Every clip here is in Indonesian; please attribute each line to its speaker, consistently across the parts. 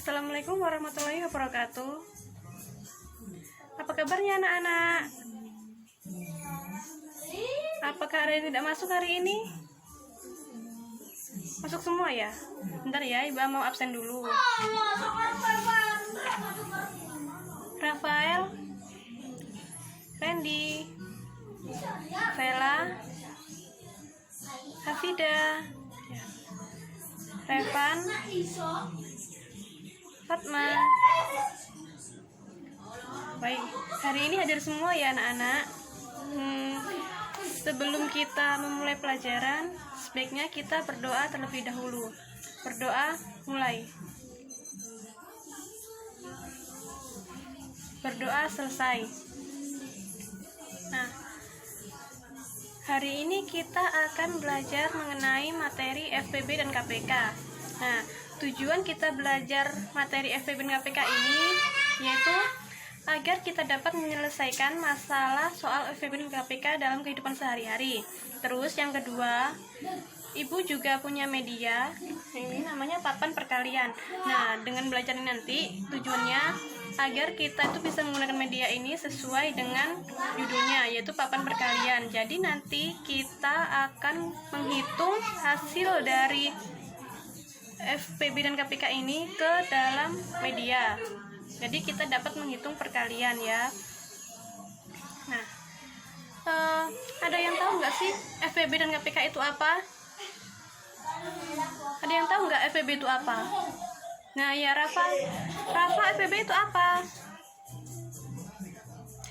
Speaker 1: Assalamualaikum warahmatullahi wabarakatuh. Apa kabarnya anak-anak? Apakah ada yang tidak masuk hari ini? Masuk semua ya? Bentar ya, Ibu mau absen dulu. Rafael, Randy, Vela, Hafida, Revan, Fatma. Baik, hari ini hadir semua ya anak-anak. Sebelum kita memulai pelajaran, sebaiknya kita berdoa terlebih dahulu. Berdoa, mulai. Berdoa selesai. Nah, hari ini kita akan belajar mengenai materi FPB dan KPK. Nah, tujuan kita belajar materi FPB dan KPK ini yaitu agar kita dapat menyelesaikan masalah soal FPB dan KPK dalam kehidupan sehari-hari. Terus yang kedua, Ibu juga punya media, ini namanya papan perkalian. Nah, dengan belajar ini nanti tujuannya agar kita itu bisa menggunakan media ini sesuai dengan judulnya, yaitu papan perkalian. Jadi nanti kita akan menghitung hasil dari FPB dan KPK ini ke dalam media. Jadi kita dapat menghitung perkalian ya. Nah, ada yang tahu nggak sih FPB dan KPK itu apa? Ada yang tahu nggak FPB itu apa? Nah ya Rafa, FPB itu apa?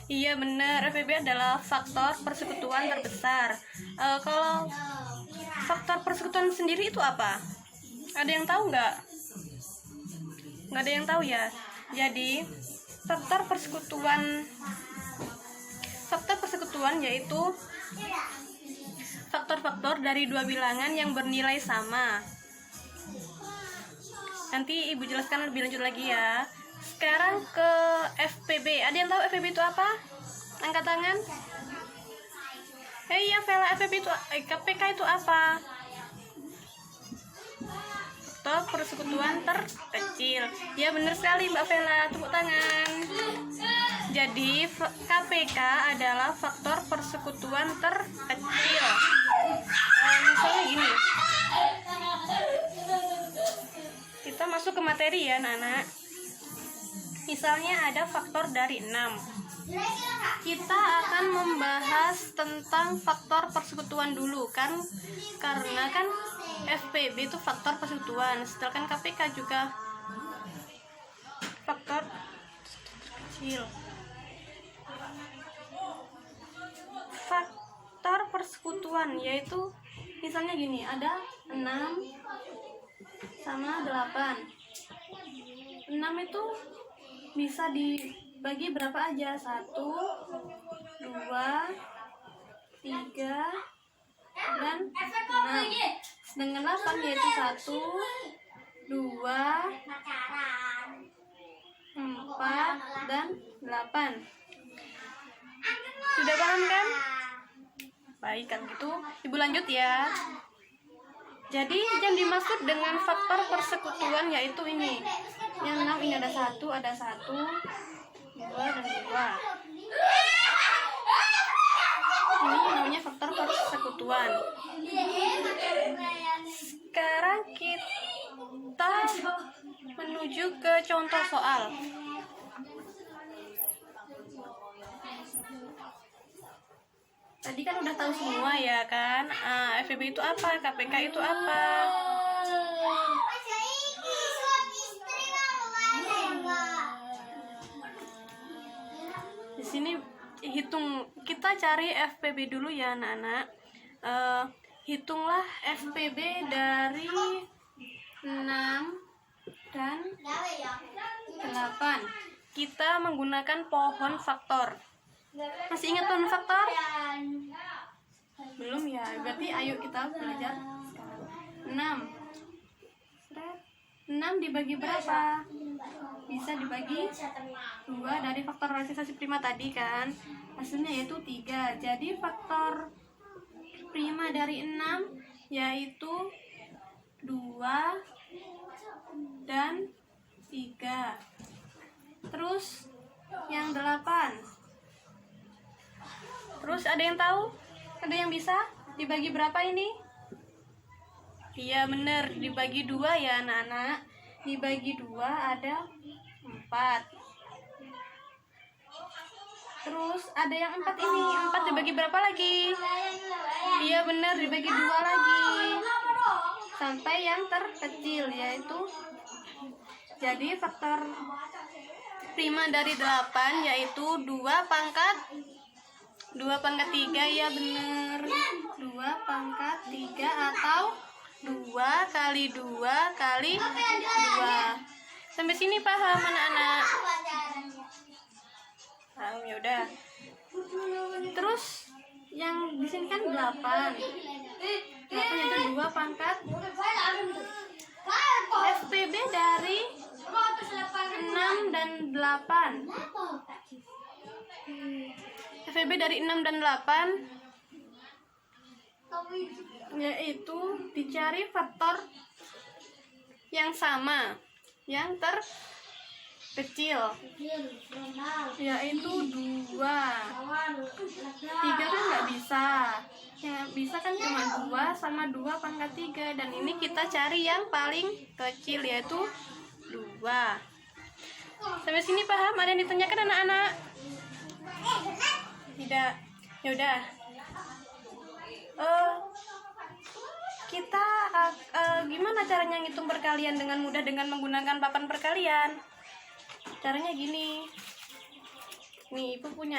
Speaker 1: Iya benar, FPB adalah faktor persekutuan terbesar. Kalau faktor persekutuan sendiri itu apa? Ada yang tahu nggak? Nggak ada yang tahu ya. Jadi faktor persekutuan yaitu faktor-faktor dari dua bilangan yang bernilai sama. Nanti Ibu jelaskan lebih lanjut lagi ya. Sekarang ke FPB. Ada yang tahu FPB itu apa? Angkat tangan. Iya Vela, FPB itu KPK itu apa? Faktor persekutuan terkecil. Ya benar sekali Mbak Vela, tepuk tangan. Jadi KPK adalah faktor persekutuan terkecil. Misalnya gini, kita masuk ke materi ya anak-anak. Misalnya ada faktor dari 6. Kita akan membahas tentang faktor persekutuan dulu kan, karena kan FPB itu faktor persekutuan, sedangkan KPK juga faktor kecil. Faktor persekutuan yaitu misalnya gini, ada 6 sama 8. 6 itu bisa dibagi berapa aja? 1, 2, 3, dan 6. Sedangkan 8 yaitu 1, 2, 4, dan 8. Sudah paham kan? Baik, kan gitu Ibu lanjut ya. Jadi yang dimaksud dengan faktor persekutuan yaitu ini. Yang 6 ini ada 1, 2, dan 2. Ini namanya faktor persekutuan. Sekarang kita menuju ke contoh soal. Tadi kan udah tahu semua ya kan, FPB itu apa, KPK itu apa. Di sini kita cari FPB dulu ya anak-anak. Hitunglah FPB dari 6 dan 8. Kita menggunakan pohon faktor. Masih ingat pohon faktor? Belum ya, berarti ayo kita belajar sekarang. 6 dibagi berapa? Bisa dibagi 2 dari faktor realisasi prima tadi kan, hasilnya yaitu 3. Jadi faktor prima dari 6 yaitu 2 dan 3. Terus yang 8. Terus ada yang tahu? Ada yang bisa? Dibagi berapa ini? Iya bener, dibagi 2 ya anak-anak. Dibagi 2 ada 4. Terus ada yang 4 ini. 4 dibagi berapa lagi? Iya bener, dibagi 2 lagi. Sampai yang terkecil, yaitu jadi faktor prima dari 8 yaitu 2 pangkat 3, ya bener, 2 pangkat 3 atau 2 kali 2 kali 2. Sampai sini paham anak-anak? Paham, ya udah. Terus yang di sini kan 8. 8 itu 2 pangkat FPB dari 6 dan 8. FPB dari 6 dan 8 yaitu dicari faktor yang sama, yang terkecil, yaitu 2. 3 kan nggak bisa, yang bisa kan cuma 2 sama 2 pangkat 3, dan ini kita cari yang paling kecil yaitu 2. Sampai sini paham? Ada yang ditanyakan anak-anak? Tidak. Ya udah. Kita gimana caranya ngitung perkalian dengan mudah dengan menggunakan papan perkalian? Caranya gini. Nih, Ibu punya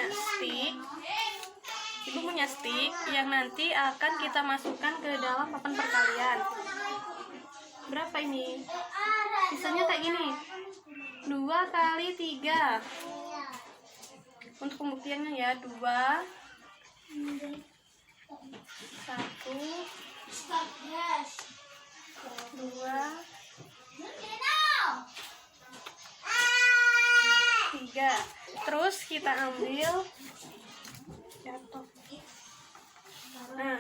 Speaker 1: stick yang nanti akan kita masukkan ke dalam papan perkalian. Berapa ini? Sisanya kayak gini. 2 kali 3. Untuk pembuktiannya ya, 2 1 2 3. Terus kita ambil jatuh. Nah,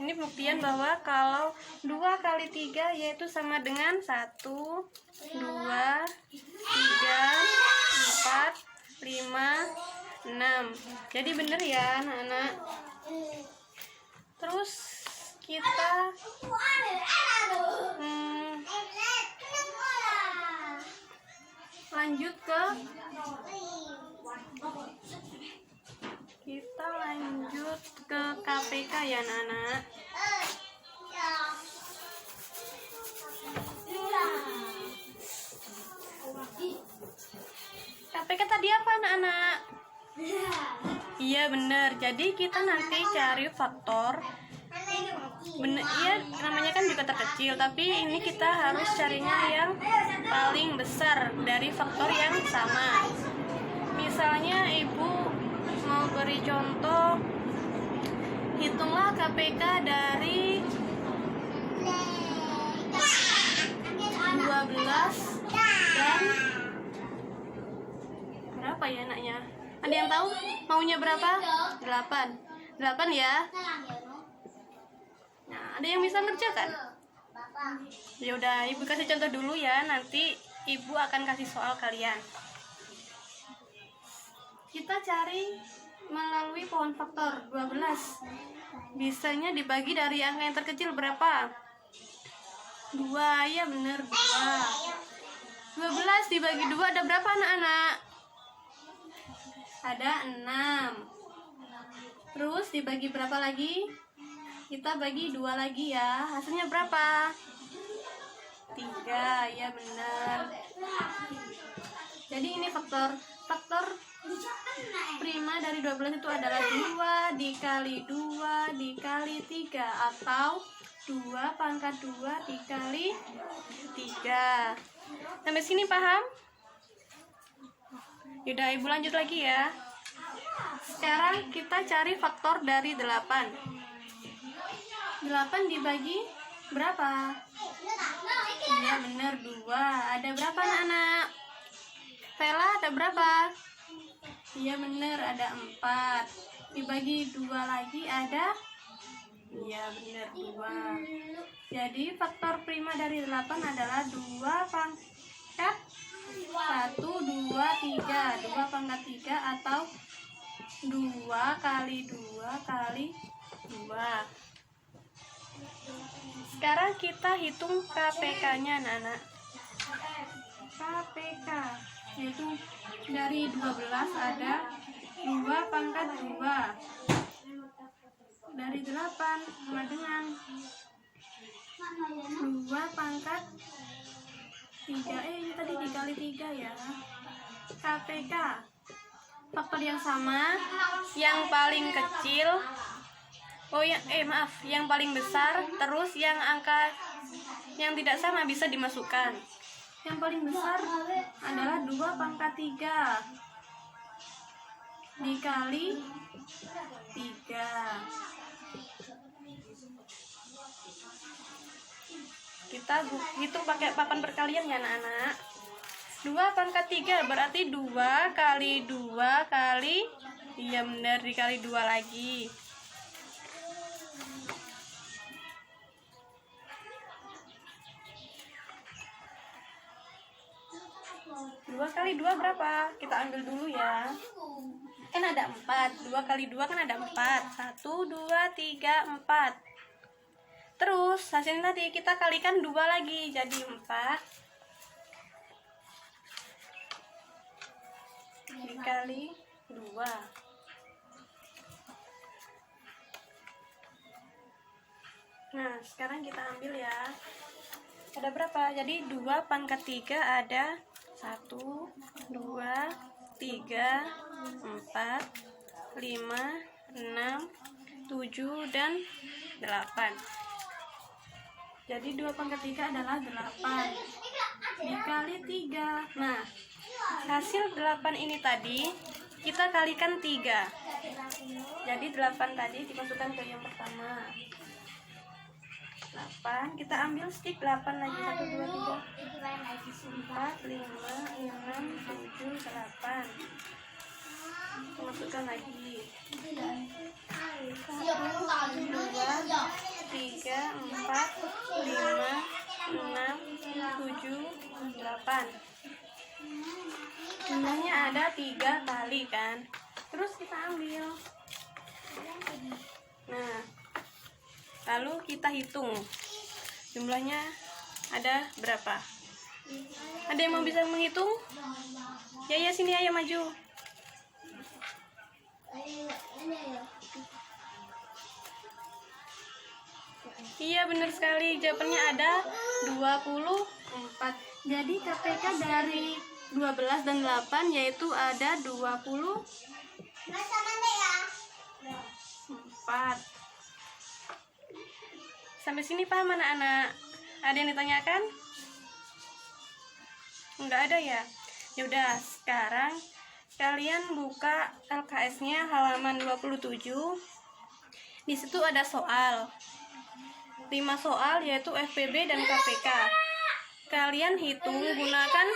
Speaker 1: ini pembuktian bahwa kalau 2 kali 3 yaitu sama dengan 1 2 3 4 5 6. Jadi bener ya anak-anak. Terus kita lanjut ke KPK ya anak-anak. KPK tadi apa anak-anak? Iya bener. Jadi kita nanti cari faktor. Bener, iya namanya kan juga terkecil, tapi ini kita harus carinya yang paling besar dari faktor yang sama. Misalnya Ibu mau beri contoh, hitunglah KPK dari 12 dan berapa ya anaknya? Ada yang tahu maunya berapa? 8 ya. Nah, ada yang bisa ngerjakan? Ya udah, Ibu kasih contoh dulu ya, nanti Ibu akan kasih soal kalian. Kita cari melalui pohon faktor 12. Bisanya dibagi dari angka yang terkecil berapa? 2, ya bener 2. 12 dibagi 2 ada berapa anak-anak? Ada 6. Terus dibagi berapa lagi? Kita bagi 2 lagi ya. Hasilnya berapa? 3, ya benar. Jadi ini faktor prima dari 12 itu adalah 2 dikali 2 dikali 3 atau 2 pangkat 2 dikali 3. Sampai sini paham? Yaudah, Ibu lanjut lagi ya. Sekarang kita cari faktor dari 8. 8 dibagi berapa? Iya bener 2. Ada berapa anak-anak? Vela ada berapa? Iya bener ada 4. Dibagi 2 lagi ada? Iya bener 2. Jadi faktor prima dari 8 adalah 2 pangkat 1, 2, 3. 2 pangkat 3 atau 2 kali 2 kali 2. Sekarang kita hitung KPK-nya, anak-anak. KPK yaitu dari 12 ada 2 pangkat 2. Dari 8 sama dengan 2 pangkat 3. Ini tadi dikali 3 ya. KPK faktor yang sama, yang paling kecil, yang paling besar, terus yang angka yang tidak sama bisa dimasukkan. Yang paling besar adalah 2 pangkat 3 dikali 3. Kita hitung pakai papan perkalian ya, anak-anak. 2 pangkat 3 berarti 2 kali 2 kali, iya benar, dikali 2 lagi. 2 kali 2 berapa? Kita ambil dulu ya. Kan ada 4. 2 kali 2 kan ada 4. 1, 2, 3, 4. Terus hasilnya tadi kita kalikan 2 lagi, jadi 4 dikali 2. Nah, sekarang kita ambil ya. Ada berapa? Jadi 2 pangkat 3 ada 1, 2, 3, 4, 5, 6, 7, dan 8. Jadi 2 pangkat 3 adalah 8 dikali 3. Nah, hasil 8 ini tadi kita kalikan 3. Jadi 8 tadi dimasukkan ke yang pertama. 8, kita ambil stik 8 lagi. 1, 2, 3, 4, 5, 6, 7, 8. Masukkan lagi. 1, 2, 3, 4, 5, 6, 7, 8. Jumlahnya ada 3 kali kan. Terus kita ambil. Nah, lalu kita hitung jumlahnya ada berapa. Ada yang mau bisa menghitung? Ya sini, ayo maju. Iya benar sekali, jawabannya ada 24. Jadi KPK dari 12 dan 8 yaitu ada 24. Sampai sini paham anak-anak? Ada yang ditanyakan? Enggak ada ya? Yaudah, sekarang kalian buka LKS-nya halaman 27. Di situ ada soal. 5 soal yaitu FPB dan KPK. Kalian hitung gunakan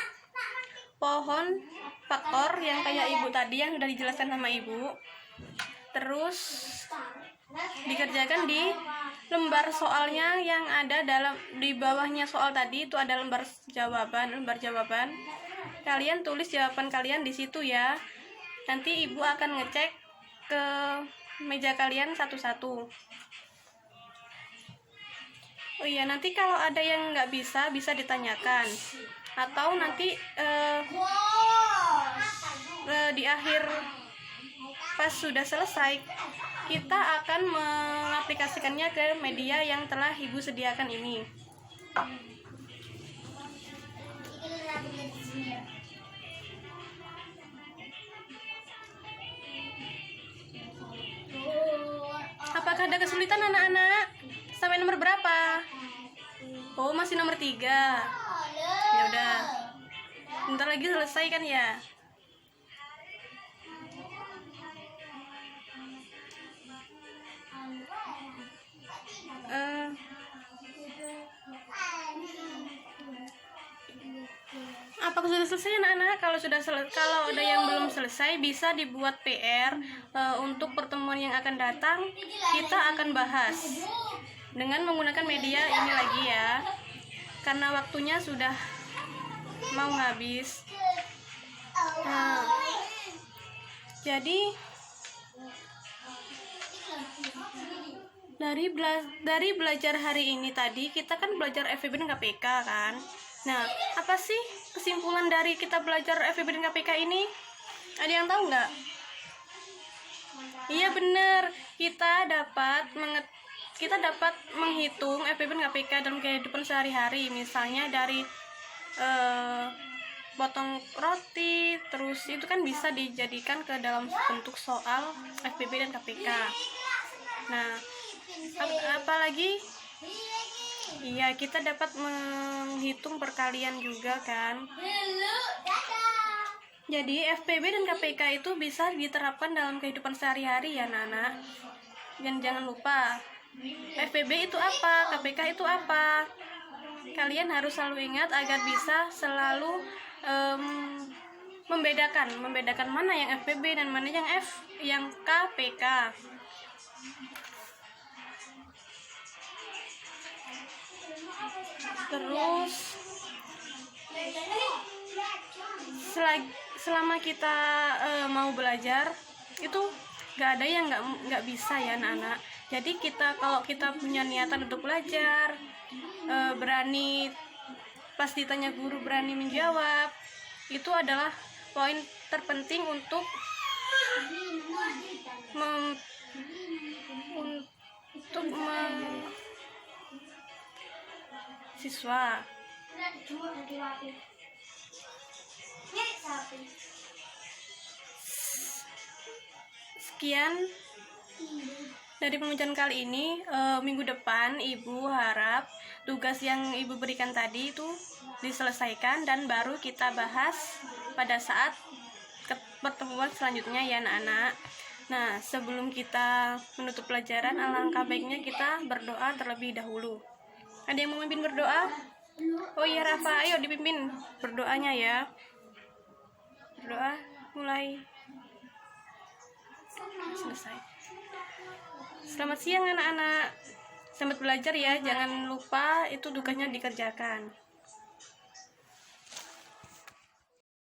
Speaker 1: pohon faktor yang kayak ibu tadi yang sudah dijelaskan sama ibu. Terus dikerjakan di lembar soalnya yang ada di bawahnya soal tadi itu ada lembar jawaban. Kalian tulis jawaban kalian di situ ya. Nanti ibu akan ngecek ke meja kalian satu-satu. Oh iya, nanti kalau ada yang nggak bisa ditanyakan. Atau nanti di akhir pas sudah selesai, kita akan mengaplikasikannya ke media yang telah ibu sediakan ini. Apakah ada kesulitan anak-anak? Sampai nomor berapa? Oh, masih nomor 3. Ya udah. Bentar lagi selesai kan ya? Apakah sudah selesai anak-anak? Kalau ada yang belum selesai bisa dibuat PR untuk pertemuan yang akan datang. Kita akan bahas dengan menggunakan media ini lagi ya. Karena waktunya sudah mau habis. Nah, jadi dari belajar hari ini tadi kita kan belajar FEB dan KPK kan. Nah, apa sih kesimpulan dari kita belajar FEB dan KPK ini? Ada yang tahu nggak? Iya bener, kita dapat menghitung FEB dan KPK dalam kehidupan sehari-hari. Misalnya dari potong roti, terus itu kan bisa dijadikan ke dalam bentuk soal FEB dan KPK. Nah, apalagi iya, kita dapat menghitung perkalian juga kan. Jadi FPB dan KPK itu bisa diterapkan dalam kehidupan sehari-hari ya anak-anak. Dan jangan lupa, FPB itu apa, KPK itu apa. Kalian harus selalu ingat agar bisa selalu membedakan mana yang FPB dan mana yang KPK. Terus selama kita mau belajar itu nggak ada yang nggak bisa ya anak-anak. Jadi kalau kita punya niatan untuk belajar, berani pas ditanya guru berani menjawab, itu adalah poin terpenting untuk siswa. Sekian dari pengujian kali ini. Minggu depan Ibu harap tugas yang Ibu berikan tadi itu diselesaikan dan baru kita bahas pada saat pertemuan selanjutnya ya anak-anak. Nah, sebelum kita menutup pelajaran, alangkah baiknya kita berdoa terlebih dahulu. Ada yang mau memimpin berdoa? Oh iya Rafa, ayo dipimpin berdoanya ya. Berdoa, mulai. Selesai. Selamat siang anak-anak. Selamat belajar ya, jangan lupa itu tugasnya dikerjakan.